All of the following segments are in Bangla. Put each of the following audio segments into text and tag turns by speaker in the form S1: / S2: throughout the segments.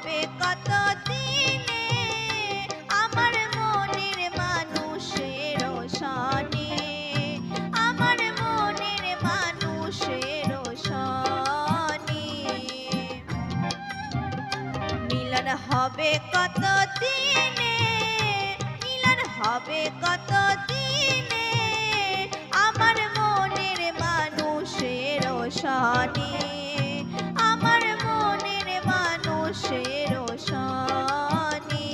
S1: হবে কত দিনে আমার মনের মানুষের সনে, আমার মনের মানুষের সনে। মিলন হবে কত দিনে, মিলন হবে কত দিনে আমার মনের মানুষের সনে, আমার মনের মানুষের সনে।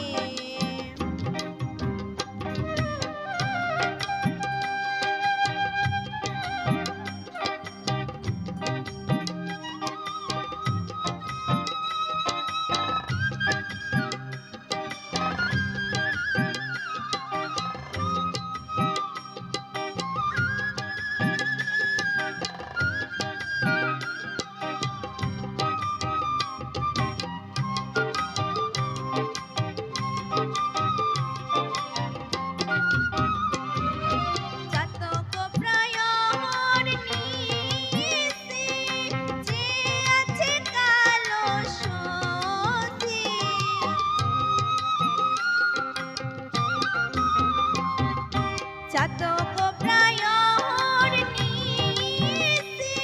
S1: চাতক প্রায়র নিশি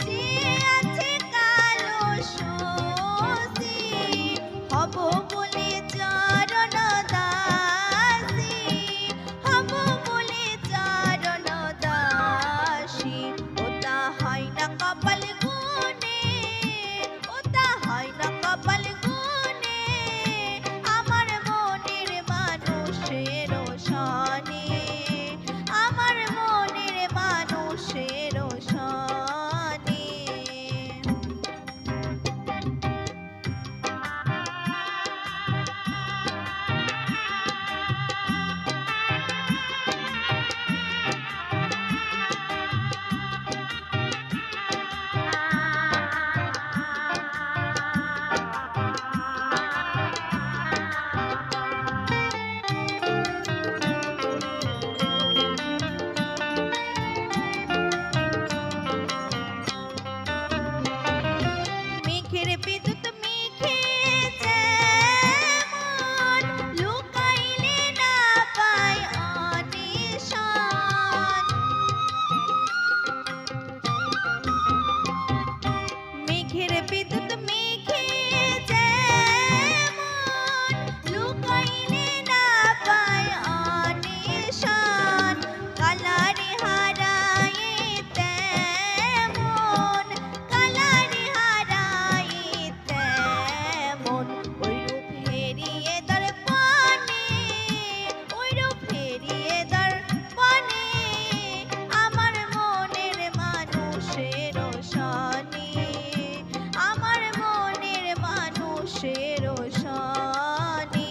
S1: যে আছে কালো শশী, হব বলে চরণ দাসী, হব বলে চরণ দাসী। ওটা হয় না কপাল গুনে, ওটা হয় না কপাল গুনে আমার মনের মানুষের সনে, আমার মনের মানুষের সনে। মেঘের বিদ্যুৎ মেঘে যেমন লুকাইলে না পায় অনিশান, মেঘের বিদ্যুৎ মেঘে যেমন লুকাইলে না পায় অনিশান। কালারে হারায় তেমন, কালারে হারায় তেমন ওইরূপ হেরিয়ে দর্পণে, ওইরূপ হেরিয়ে দর্পণে আমার মনের মানুষের সনে, আমার মনের মানুষের সনে।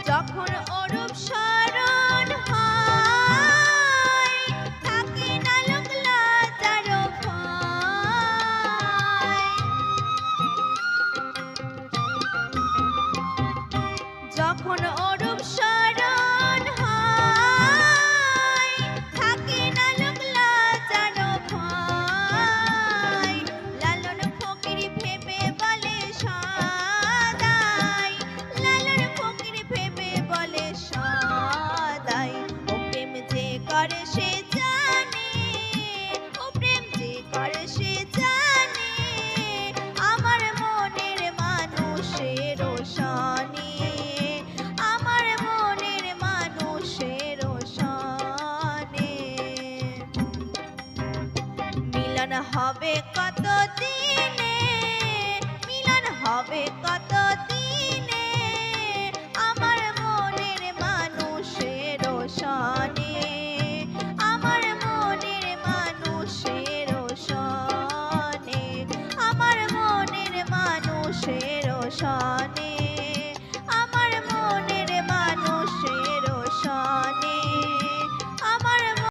S1: যখন অরূপ স্মরণ হয় থাকে না লোক লজ্জার ভয়, যখন অরূপ স্মরণ হয় থাকে না লোক লজ্জার ভয়। লালন ফকির ভেবে বলে সদাই, লালন ফকির ভেবে বলে সদাই ও প্রেম যে করে সে জানে, ও প্রেম যে করে সে জানে আমার মনের মানুষের সনে, আমার মনের মানুষের সনে। মিলন হবে কত দিনে, মিলন হবে কত দিনে আমার মনের মানুষের সনে, আমার মনের মানুষের সনে, আমার মনের মানুষের সনে